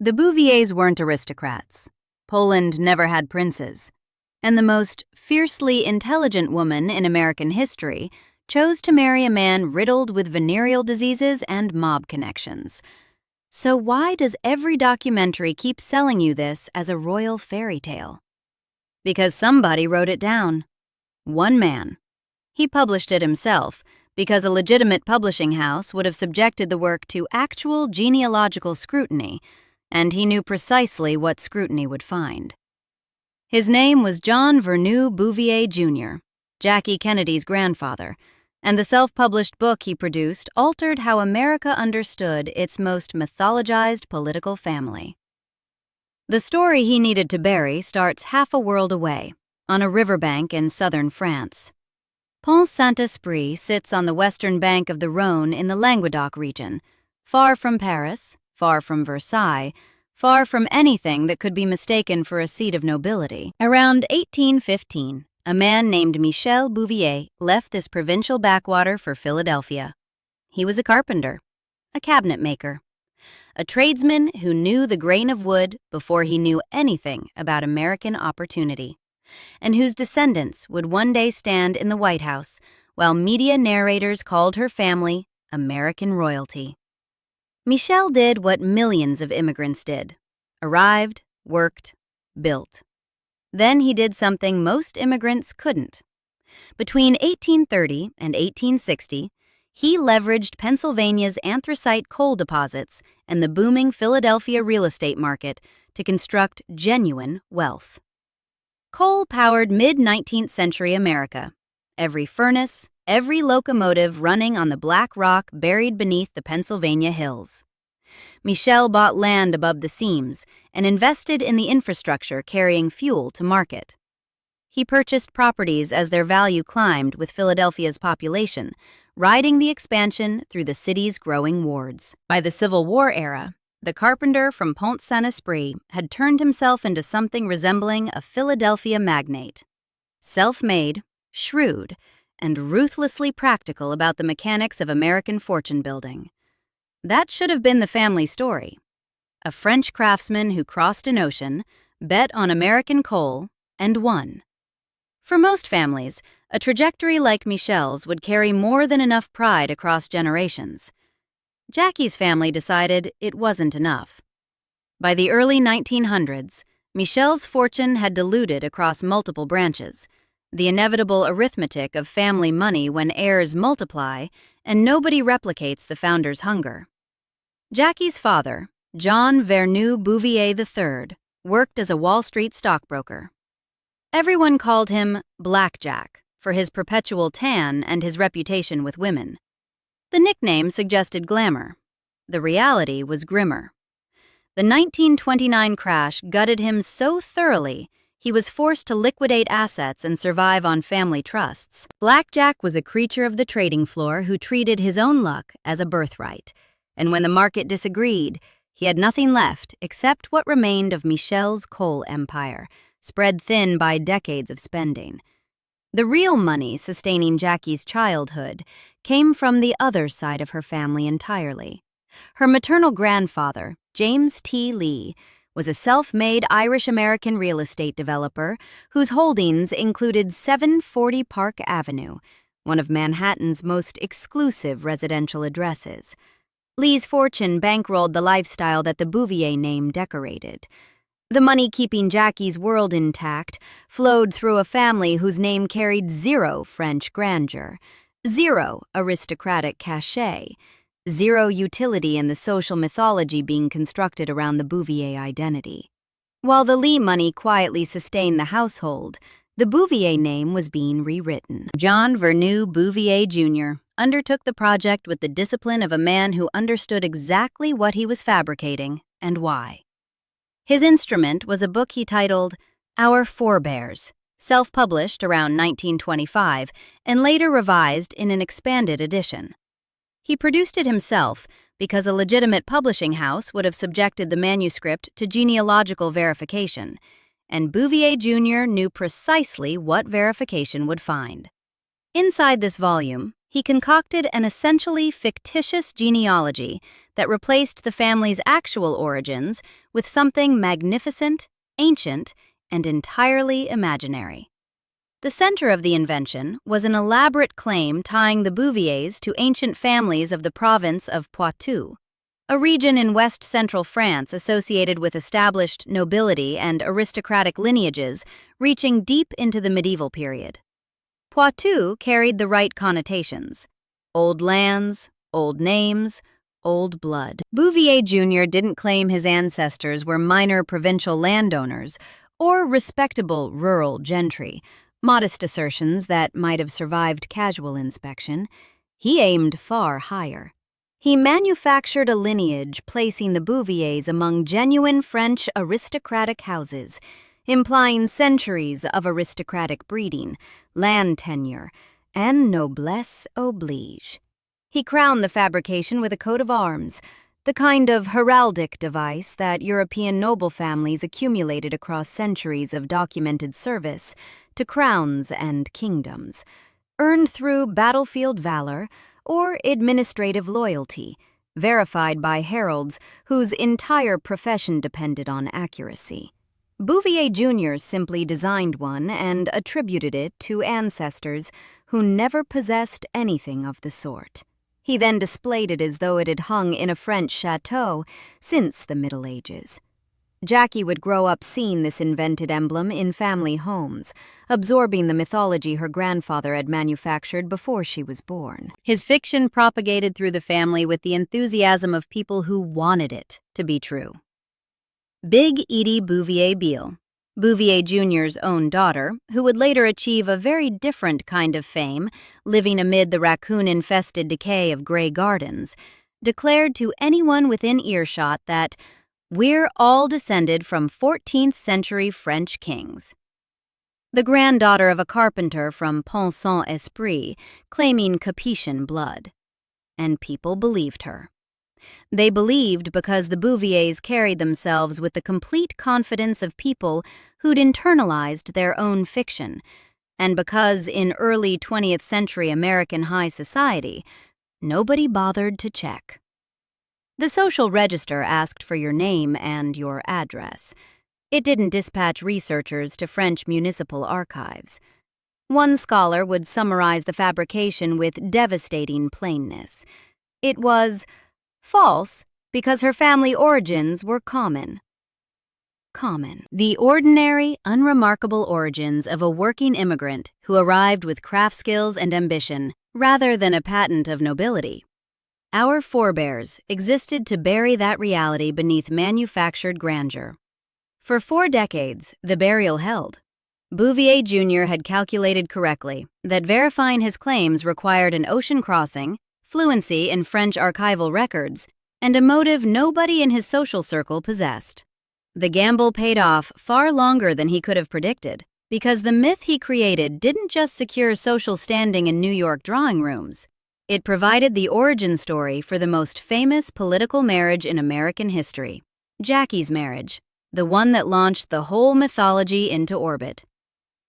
The Bouviers weren't aristocrats. Poland never had princes. And the most fiercely intelligent woman in American history chose to marry a man riddled with venereal diseases and mob connections. So why does every documentary keep selling you this as a royal fairy tale? Because somebody wrote it down. One man. He published it himself, because a legitimate publishing house would have subjected the work to actual genealogical scrutiny, and he knew precisely what scrutiny would find. His name was John Verneau Bouvier Jr., Jackie Kennedy's grandfather, and the self-published book he produced altered how America understood its most mythologized political family. The story he needed to bury starts half a world away, on a riverbank in southern France. Pont Saint-Esprit sits on the western bank of the Rhône in the Languedoc region, far from Paris, far from Versailles, far from anything that could be mistaken for a seat of nobility. Around 1815, a man named Michel Bouvier left this provincial backwater for Philadelphia. He was a carpenter, a cabinet maker, a tradesman who knew the grain of wood before he knew anything about American opportunity, and whose descendants would one day stand in the White House while media narrators called her family American royalty. Michel did what millions of immigrants did: arrived, worked, built. Then he did something most immigrants couldn't. Between 1830 and 1860, he leveraged Pennsylvania's anthracite coal deposits and the booming Philadelphia real estate market to construct genuine wealth. Coal powered mid-19th century America. Every furnace, every locomotive running on the black rock buried beneath the Pennsylvania hills. Michel bought land above the seams and invested in the infrastructure carrying fuel to market. He purchased properties as their value climbed with Philadelphia's population, riding the expansion through the city's growing wards. By the Civil War era, the carpenter from Pont Saint-Esprit had turned himself into something resembling a Philadelphia magnate. Self-made, shrewd, and ruthlessly practical about the mechanics of American fortune building. That should have been the family story. A French craftsman who crossed an ocean, bet on American coal, and won. For most families, a trajectory like Michel's would carry more than enough pride across generations. Jackie's family decided it wasn't enough. By the early 1900s, Michel's fortune had diluted across multiple branches, the inevitable arithmetic of family money when heirs multiply and nobody replicates the founder's hunger. Jackie's father, John Verneau Bouvier III, worked as a Wall Street stockbroker. Everyone called him Blackjack for his perpetual tan and his reputation with women. The nickname suggested glamour. The reality was grimmer. The 1929 crash gutted him so thoroughly he was forced to liquidate assets and survive on family trusts. Blackjack was a creature of the trading floor who treated his own luck as a birthright, and when the market disagreed, he had nothing left except what remained of Michel's coal empire, spread thin by decades of spending. The real money sustaining Jackie's childhood came from the other side of her family entirely. Her maternal grandfather, James T. Lee, was a self-made Irish-American real estate developer whose holdings included 740 Park Avenue, one of Manhattan's most exclusive residential addresses. Lee's fortune bankrolled the lifestyle that the Bouvier name decorated. The money keeping Jackie's world intact flowed through a family whose name carried zero French grandeur, zero aristocratic cachet, zero utility in the social mythology being constructed around the Bouvier identity. While the Lee money quietly sustained the household, the Bouvier name was being rewritten. John Verneau Bouvier Jr. undertook the project with the discipline of a man who understood exactly what he was fabricating and why. His instrument was a book he titled Our Forebears, self-published around 1925 and later revised in an expanded edition. He produced it himself because a legitimate publishing house would have subjected the manuscript to genealogical verification, and Bouvier Jr. knew precisely what verification would find. Inside this volume, He concocted an essentially fictitious genealogy that replaced the family's actual origins with something magnificent, ancient, and entirely imaginary. The center of the invention was an elaborate claim tying the Bouviers to ancient families of the province of Poitou, a region in west-central France associated with established nobility and aristocratic lineages reaching deep into the medieval period. Poitou carried the right connotations: old lands, old names, old blood. Bouvier Jr. didn't claim his ancestors were minor provincial landowners or respectable rural gentry, modest assertions that might have survived casual inspection. He aimed far higher. He manufactured a lineage placing the Bouviers among genuine French aristocratic houses, implying centuries of aristocratic breeding, land tenure, and noblesse oblige. He crowned the fabrication with a coat of arms, the kind of heraldic device that European noble families accumulated across centuries of documented service to crowns and kingdoms, earned through battlefield valor or administrative loyalty, verified by heralds whose entire profession depended on accuracy. Bouvier Jr. simply designed one and attributed it to ancestors who never possessed anything of the sort. He then displayed it as though it had hung in a French chateau since the Middle Ages. Jackie would grow up seeing this invented emblem in family homes, absorbing the mythology her grandfather had manufactured before she was born. His fiction propagated through the family with the enthusiasm of people who wanted it to be true. Big Edie Bouvier Beale, Bouvier Jr.'s own daughter, who would later achieve a very different kind of fame, living amid the raccoon-infested decay of Grey Gardens, declared to anyone within earshot that "we're all descended from 14th-century French kings." The granddaughter of a carpenter from Pont-Saint-Esprit, claiming Capetian blood. And people believed her. They believed because the Bouviers carried themselves with the complete confidence of people who'd internalized their own fiction, and because in early 20th century American high society, nobody bothered to check. The social register asked for your name and your address. It didn't dispatch researchers to French municipal archives. One scholar would summarize the fabrication with devastating plainness. It was false because her family origins were common. The ordinary, unremarkable origins of a working immigrant who arrived with craft skills and ambition rather than a patent of nobility. Our forebears existed to bury that reality beneath manufactured grandeur. For 4 decades, the burial held. Bouvier Jr. had calculated correctly that verifying his claims required an ocean crossing, fluency in French archival records, and a motive nobody in his social circle possessed. The gamble paid off far longer than he could have predicted, because the myth he created didn't just secure social standing in New York drawing rooms. It provided the origin story for the most famous political marriage in American history, Jackie's marriage, the one that launched the whole mythology into orbit.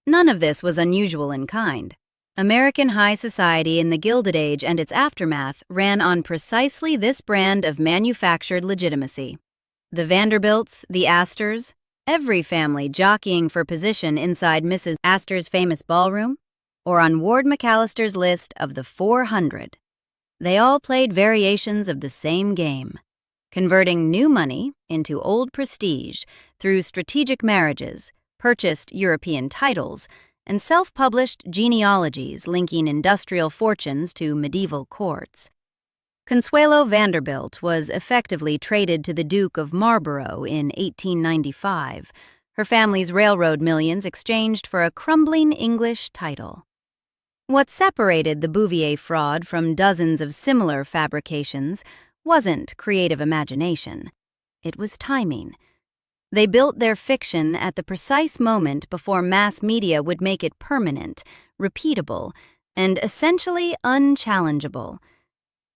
None of this was unusual in kind. American high society in the Gilded Age and its aftermath ran on precisely this brand of manufactured legitimacy. The Vanderbilts, the Astors, every family jockeying for position inside Mrs. Astor's famous ballroom, or on Ward McAllister's list of the 400. They all played variations of the same game, converting new money into old prestige through strategic marriages, purchased European titles, and self-published genealogies linking industrial fortunes to medieval courts. Consuelo Vanderbilt was effectively traded to the Duke of Marlborough in 1895, her family's railroad millions exchanged for a crumbling English title. What separated the Bouvier fraud from dozens of similar fabrications wasn't creative imagination. It was timing. They built their fiction at the precise moment before mass media would make it permanent, repeatable, and essentially unchallengeable.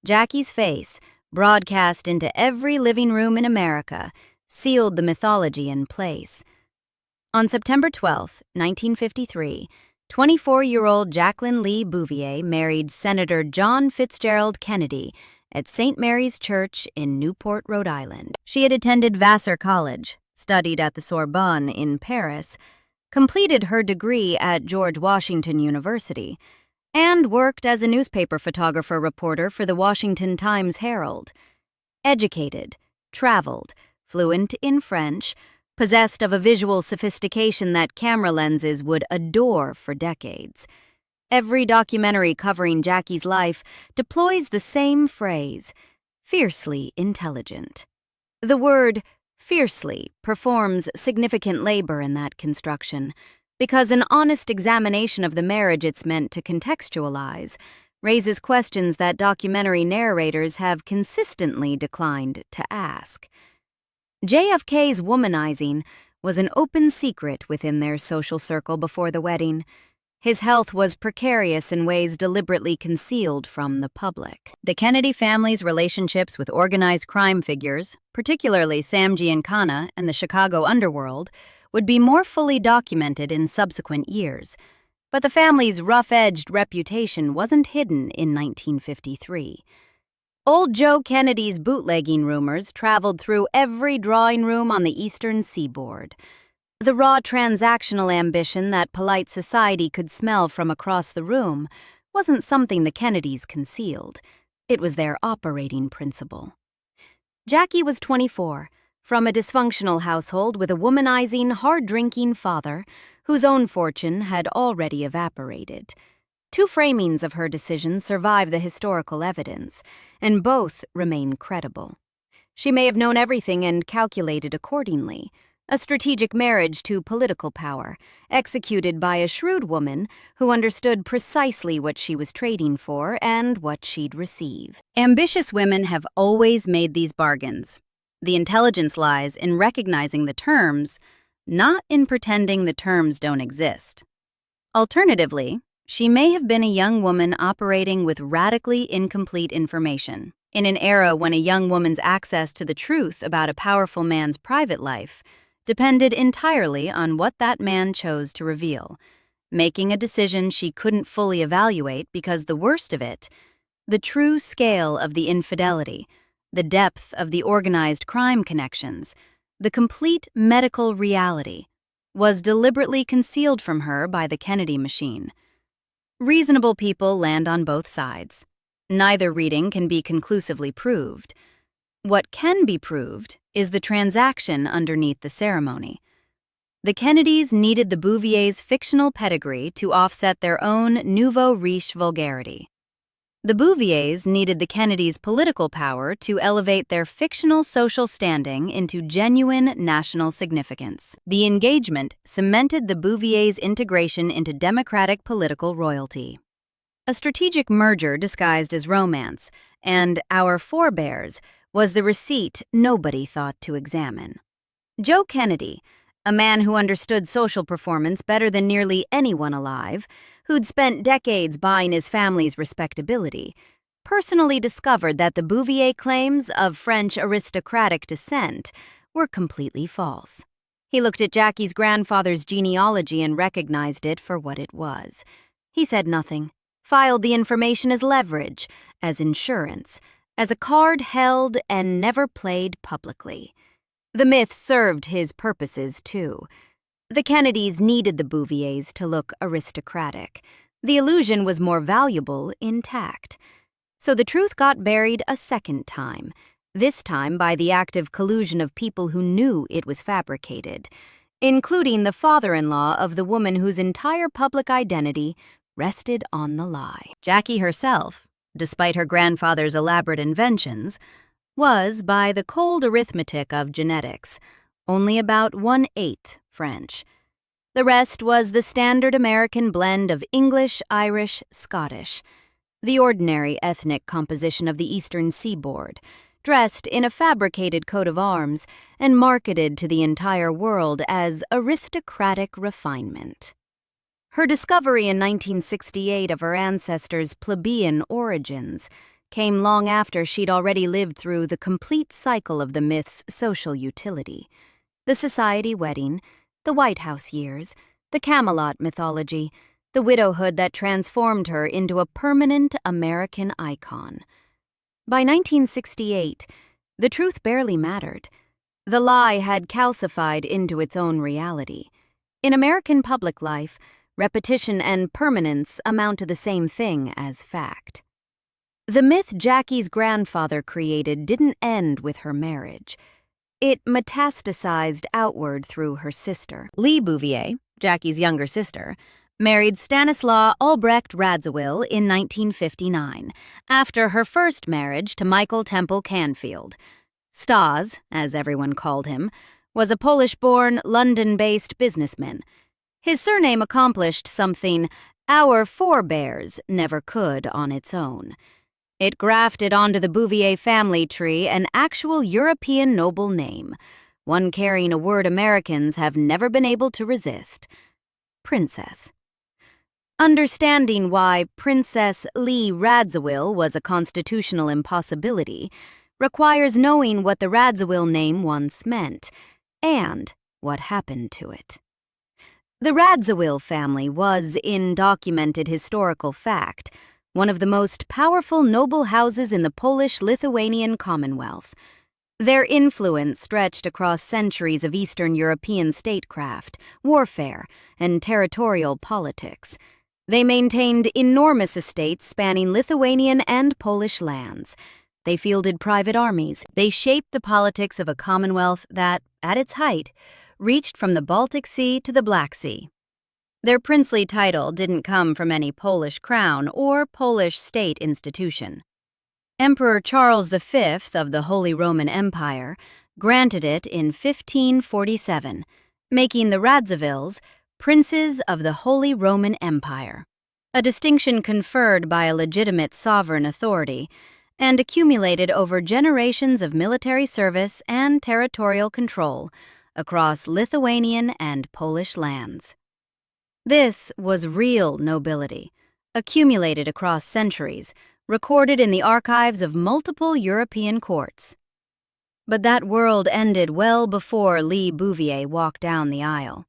Jackie's face, broadcast into every living room in America, sealed the mythology in place. On September 12, 1953, 24-year-old Jacqueline Lee Bouvier married Senator John Fitzgerald Kennedy at St. Mary's Church in Newport, Rhode Island. She had attended Vassar College, studied at the Sorbonne in Paris, completed her degree at George Washington University, and worked as a newspaper photographer-reporter for the Washington Times-Herald. Educated, traveled, fluent in French, possessed of a visual sophistication that camera lenses would adore for decades. Every documentary covering Jackie's life deploys the same phrase, fiercely intelligent. The word fiercely performs significant labor in that construction, because an honest examination of the marriage it's meant to contextualize raises questions that documentary narrators have consistently declined to ask. JFK's womanizing was an open secret within their social circle before the wedding. His health was precarious in ways deliberately concealed from the public. The Kennedy family's relationships with organized crime figures, particularly Sam Giancana and the Chicago underworld, would be more fully documented in subsequent years. But the family's rough-edged reputation wasn't hidden in 1953. Old Joe Kennedy's bootlegging rumors traveled through every drawing room on the eastern seaboard. The raw transactional ambition that polite society could smell from across the room wasn't something the Kennedys concealed. It was their operating principle. Jackie was 24, from a dysfunctional household with a womanizing, hard-drinking father whose own fortune had already evaporated. Two framings of her decision survive the historical evidence, and both remain credible. She may have known everything and calculated accordingly. A strategic marriage to political power, executed by a shrewd woman who understood precisely what she was trading for and what she'd receive. Ambitious women have always made these bargains. The intelligence lies in recognizing the terms, not in pretending the terms don't exist. Alternatively, she may have been a young woman operating with radically incomplete information. In an era when a young woman's access to the truth about a powerful man's private life depended entirely on what that man chose to reveal, making a decision she couldn't fully evaluate because the worst of it, the true scale of the infidelity, the depth of the organized crime connections, the complete medical reality, was deliberately concealed from her by the Kennedy machine. Reasonable people land on both sides. Neither reading can be conclusively proved. What can be proved is the transaction underneath the ceremony. The Kennedys needed the Bouviers' fictional pedigree to offset their own nouveau riche vulgarity. The Bouviers needed the Kennedys' political power to elevate their fictional social standing into genuine national significance. The engagement cemented the Bouviers' integration into democratic political royalty. A strategic merger disguised as romance, and our forebears was the receipt nobody thought to examine. Joe Kennedy, a man who understood social performance better than nearly anyone alive, who'd spent decades buying his family's respectability, personally discovered that the Bouvier claims of French aristocratic descent were completely false. He looked at Jackie's grandfather's genealogy and recognized it for what it was. He said nothing, filed the information as leverage, as insurance, as a card held and never played publicly. The myth served his purposes, too. The Kennedys needed the Bouviers to look aristocratic. The illusion was more valuable intact. So the truth got buried a second time, this time by the active collusion of people who knew it was fabricated, including the father-in-law of the woman whose entire public identity rested on the lie. Jackie herself, despite her grandfather's elaborate inventions, was, by the cold arithmetic of genetics, only about 1/8 French. The rest was the standard American blend of English, Irish, Scottish, the ordinary ethnic composition of the eastern seaboard, dressed in a fabricated coat of arms and marketed to the entire world as aristocratic refinement. Her discovery in 1968 of her ancestors' plebeian origins came long after she'd already lived through the complete cycle of the myth's social utility. The society wedding, the White House years, the Camelot mythology, the widowhood that transformed her into a permanent American icon. By 1968, the truth barely mattered. The lie had calcified into its own reality. In American public life, repetition and permanence amount to the same thing as fact. The myth Jackie's grandfather created didn't end with her marriage. It metastasized outward through her sister. Lee Bouvier, Jackie's younger sister, married Stanislaw Albrecht Radziwill in 1959, after her first marriage to Michael Temple Canfield. Stas, as everyone called him, was a Polish-born, London-based businessman. His surname accomplished something our forebears never could on its own. It grafted onto the Bouvier family tree an actual European noble name, one carrying a word Americans have never been able to resist: princess. Understanding why Princess Lee Radziwill was a constitutional impossibility requires knowing what the Radziwill name once meant, and what happened to it. The Radziwill family was, in documented historical fact, one of the most powerful noble houses in the Polish-Lithuanian Commonwealth. Their influence stretched across centuries of Eastern European statecraft, warfare, and territorial politics. They maintained enormous estates spanning Lithuanian and Polish lands. They fielded private armies. They shaped the politics of a Commonwealth that, at its height, reached from the Baltic Sea to the Black Sea. Their princely title didn't come from any Polish crown or Polish state institution. Emperor Charles V of the Holy Roman Empire granted it in 1547, making the Radziwills princes of the Holy Roman Empire, a distinction conferred by a legitimate sovereign authority and accumulated over generations of military service and territorial control across Lithuanian and Polish lands. This was real nobility, accumulated across centuries, recorded in the archives of multiple European courts. But that world ended well before Lee Bouvier walked down the aisle.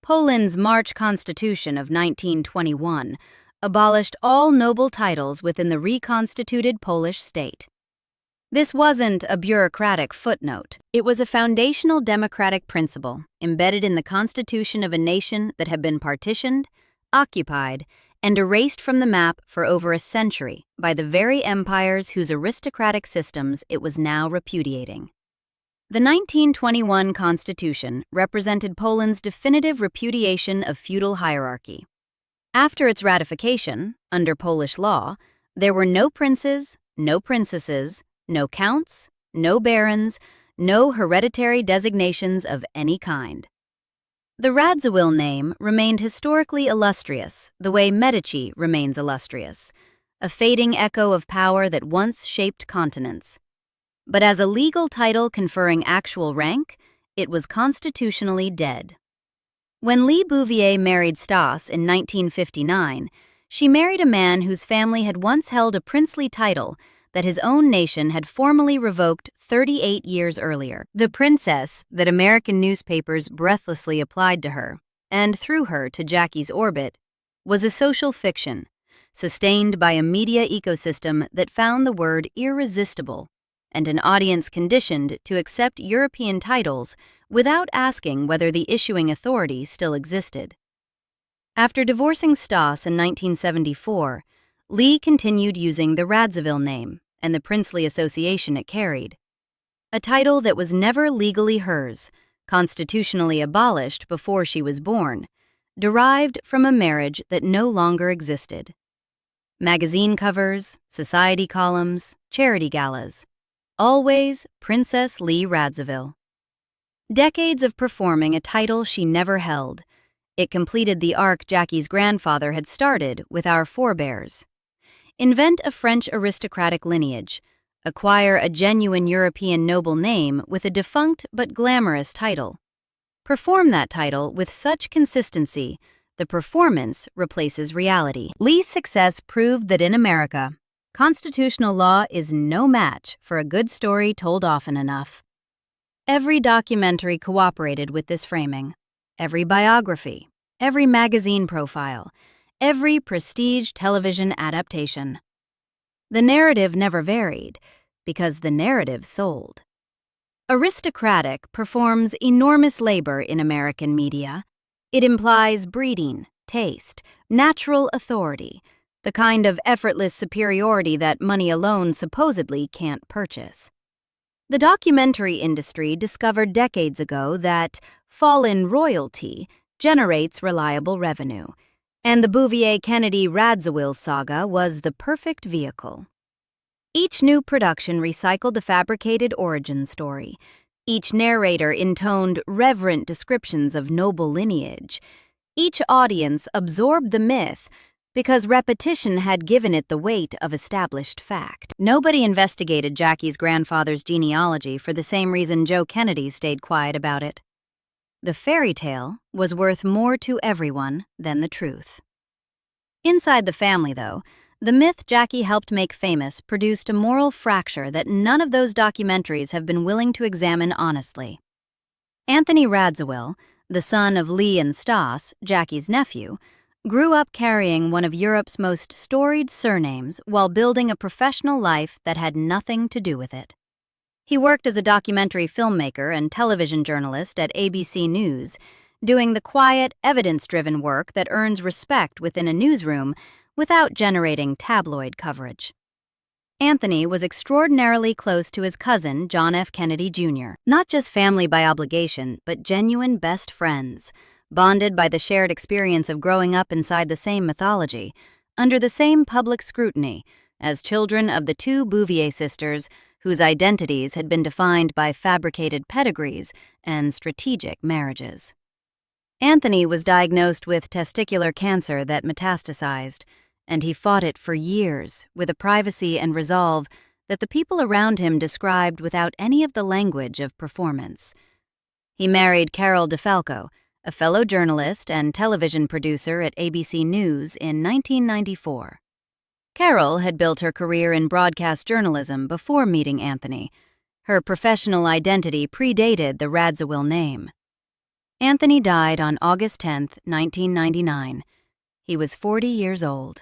Poland's March Constitution of 1921 abolished all noble titles within the reconstituted Polish state. This wasn't a bureaucratic footnote. It was a foundational democratic principle embedded in the constitution of a nation that had been partitioned, occupied, and erased from the map for over a century by the very empires whose aristocratic systems it was now repudiating. The 1921 Constitution represented Poland's definitive repudiation of feudal hierarchy. After its ratification, under Polish law, there were no princes, no princesses, no counts, no barons, no hereditary designations of any kind. The Radziwill name remained historically illustrious, the way Medici remains illustrious, a fading echo of power that once shaped continents. But as a legal title conferring actual rank, it was constitutionally dead. When Lee Bouvier married Stas in 1959, she married a man whose family had once held a princely title that his own nation had formally revoked 38 years earlier. The princess that American newspapers breathlessly applied to her, and through her to Jackie's orbit, was a social fiction, sustained by a media ecosystem that found the word irresistible, and an audience conditioned to accept European titles without asking whether the issuing authority still existed. After divorcing Stas in 1974, Lee continued using the Radziwill name and the princely association it carried, a title that was never legally hers, constitutionally abolished before she was born, derived from a marriage that no longer existed. Magazine covers, society columns, charity galas, always Princess Lee Radziwill. Decades of performing a title she never held, it completed the arc Jackie's grandfather had started with our forebears. Invent a French aristocratic lineage, acquire a genuine European noble name with a defunct but glamorous title. Perform that title with such consistency, the performance replaces reality. Lee's success proved that in America, constitutional law is no match for a good story told often enough. Every documentary cooperated with this framing. Every biography, every magazine profile, every prestige television adaptation. The narrative never varied, because the narrative sold. Aristocratic performs enormous labor in American media. It implies breeding, taste, natural authority, the kind of effortless superiority that money alone supposedly can't purchase. The documentary industry discovered decades ago that fallen royalty generates reliable revenue, and the Bouvier-Kennedy-Radziwill saga was the perfect vehicle. Each new production recycled the fabricated origin story. Each narrator intoned reverent descriptions of noble lineage. Each audience absorbed the myth because repetition had given it the weight of established fact. Nobody investigated Jackie's grandfather's genealogy for the same reason Joe Kennedy stayed quiet about it. The fairy tale was worth more to everyone than the truth. Inside the family, though, the myth Jackie helped make famous produced a moral fracture that none of those documentaries have been willing to examine honestly. Anthony Radziwill, the son of Lee and Stas, Jackie's nephew, grew up carrying one of Europe's most storied surnames while building a professional life that had nothing to do with it. He worked as a documentary filmmaker and television journalist at ABC News, doing the quiet, evidence-driven work that earns respect within a newsroom without generating tabloid coverage. Anthony was extraordinarily close to his cousin, John F. Kennedy Jr., not just family by obligation, but genuine best friends, bonded by the shared experience of growing up inside the same mythology, under the same public scrutiny, as children of the two Bouvier sisters whose identities had been defined by fabricated pedigrees and strategic marriages. Anthony was diagnosed with testicular cancer that metastasized, and he fought it for years with a privacy and resolve that the people around him described without any of the language of performance. He married Carol DeFalco, a fellow journalist and television producer at ABC News, in 1994. Carol had built her career in broadcast journalism before meeting Anthony. Her professional identity predated the Radziwill name. Anthony died on August 10, 1999. He was 40 years old.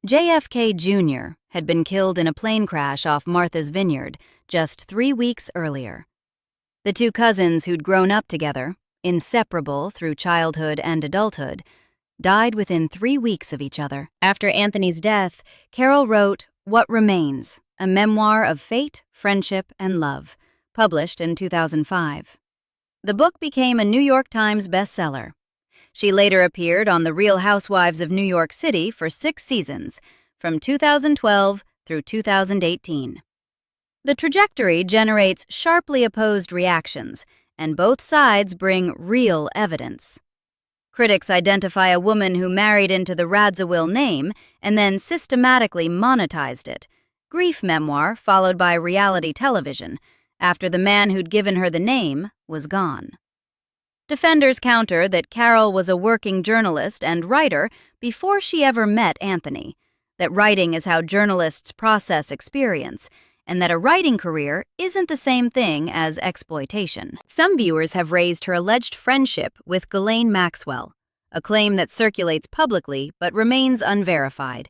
JFK Jr. had been killed in a plane crash off Martha's Vineyard just 3 weeks earlier. The two cousins who'd grown up together, inseparable through childhood and adulthood, died within 3 weeks of each other. After Anthony's death, Carol wrote What Remains, a memoir of fate, friendship, and love, published in 2005. The book became a New York Times bestseller. She later appeared on The Real Housewives of New York City for 6 seasons, from 2012 through 2018. The trajectory generates sharply opposed reactions, and both sides bring real evidence. Critics identify a woman who married into the Radziwill name and then systematically monetized it, grief memoir followed by reality television, after the man who'd given her the name was gone. Defenders counter that Carol was a working journalist and writer before she ever met Anthony, that writing is how journalists process experience, and that a writing career isn't the same thing as exploitation. Some viewers have raised her alleged friendship with Ghislaine Maxwell, a claim that circulates publicly but remains unverified,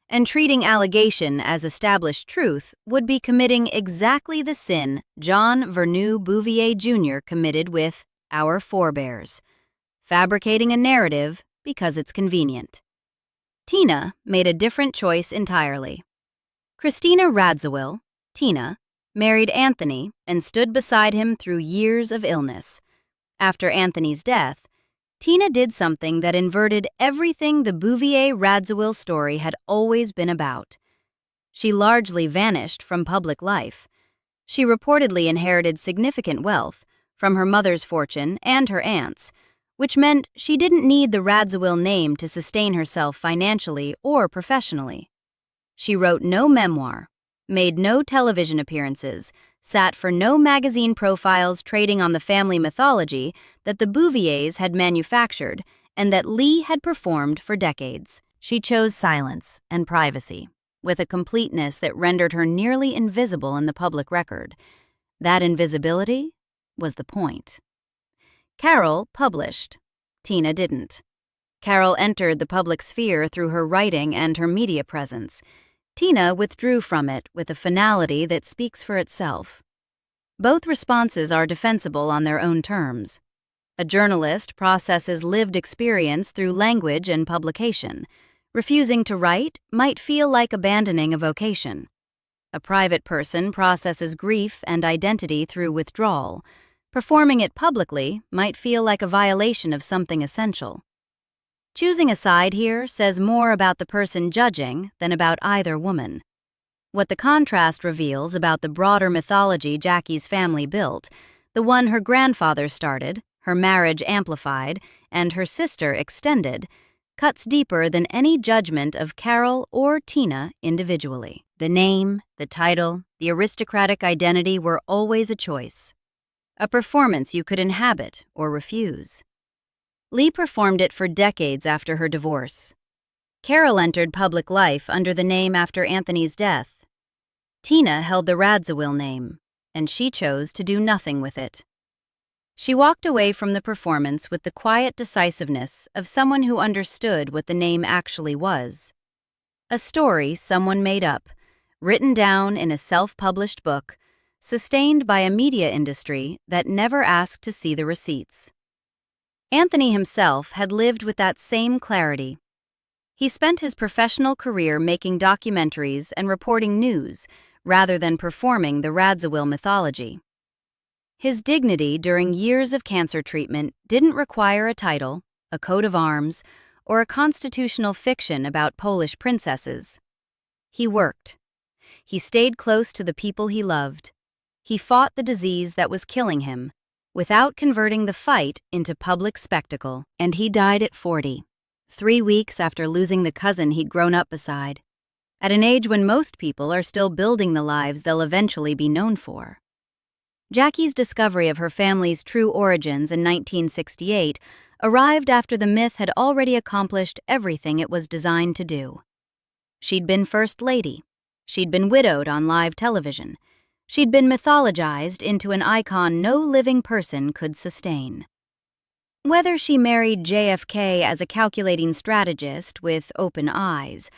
and treating allegation as established truth would be committing exactly the sin John Verneau Bouvier Jr. committed with Our Forebears, fabricating a narrative because it's convenient. Tina made a different choice entirely. Christina Radziwill, Tina, married Anthony and stood beside him through years of illness. After Anthony's death, Tina did something that inverted everything the Bouvier-Radziwill story had always been about. She largely vanished from public life. She reportedly inherited significant wealth from her mother's fortune and her aunt's, which meant she didn't need the Radziwill name to sustain herself financially or professionally. She wrote no memoir, made no television appearances, sat for no magazine profiles trading on the family mythology that the Bouviers had manufactured and that Lee had performed for decades. She chose silence and privacy, with a completeness that rendered her nearly invisible in the public record. That invisibility was the point. Carol published. Tina didn't. Carol entered the public sphere through her writing and her media presence. Tina withdrew from it with a finality that speaks for itself. Both responses are defensible on their own terms. A journalist processes lived experience through language and publication. Refusing to write might feel like abandoning a vocation. A private person processes grief and identity through withdrawal. Performing it publicly might feel like a violation of something essential. Choosing a side here says more about the person judging than about either woman. What the contrast reveals about the broader mythology Jackie's family built, the one her grandfather started, her marriage amplified, and her sister extended, cuts deeper than any judgment of Carol or Tina individually. The name, the title, the aristocratic identity were always a choice. A performance you could inhabit or refuse. Lee performed it for decades after her divorce. Carol entered public life under the name after Anthony's death. Tina held the Radziwill name, and she chose to do nothing with it. She walked away from the performance with the quiet decisiveness of someone who understood what the name actually was. A story someone made up, written down in a self-published book, sustained by a media industry that never asked to see the receipts. Anthony himself had lived with that same clarity. He spent his professional career making documentaries and reporting news rather than performing the Radziwill mythology. His dignity during years of cancer treatment didn't require a title, a coat of arms, or a constitutional fiction about Polish princesses. He worked. He stayed close to the people he loved. He fought the disease that was killing him, without converting the fight into public spectacle, and he died at 40, 3 weeks after losing the cousin he'd grown up beside, at an age when most people are still building the lives they'll eventually be known for. Jackie's discovery of her family's true origins in 1968 arrived after the myth had already accomplished everything it was designed to do. She'd been First Lady. She'd been widowed on live television. She'd been mythologized into an icon no living person could sustain. Whether she married JFK as a calculating strategist with open eyes,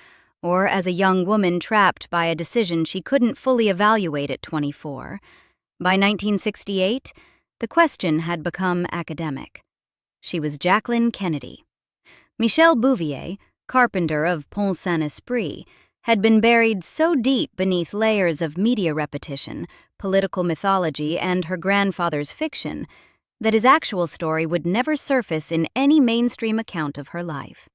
or as a young woman trapped by a decision she couldn't fully evaluate at 24, by 1968, the question had become academic. She was Jacqueline Kennedy. Michel Bouvier, carpenter of Pont Saint-Esprit, had been buried so deep beneath layers of media repetition, political mythology, and her grandfather's fiction that his actual story would never surface in any mainstream account of her life.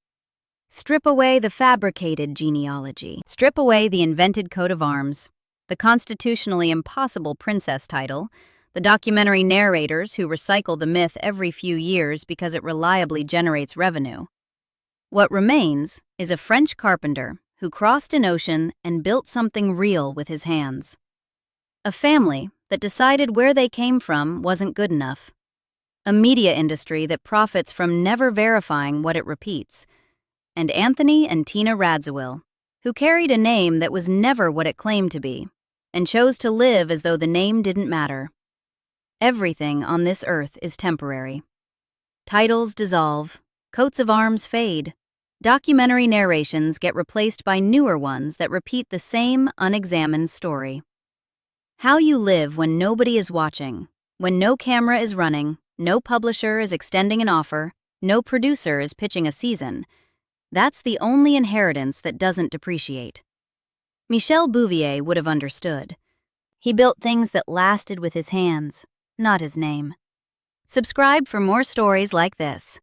Strip away the fabricated genealogy. Strip away the invented coat of arms, the constitutionally impossible princess title, the documentary narrators who recycle the myth every few years because it reliably generates revenue. What remains is a French carpenter who crossed an ocean and built something real with his hands. A family that decided where they came from wasn't good enough. A media industry that profits from never verifying what it repeats. And Anthony and Tina Radziwill, who carried a name that was never what it claimed to be, and chose to live as though the name didn't matter. Everything on this earth is temporary. Titles dissolve, coats of arms fade. Documentary narrations get replaced by newer ones that repeat the same unexamined story. How you live when nobody is watching, when no camera is running, no publisher is extending an offer, no producer is pitching a season. That's the only inheritance that doesn't depreciate. Michel Bouvier would have understood. He built things that lasted with his hands, not his name. Subscribe for more stories like this.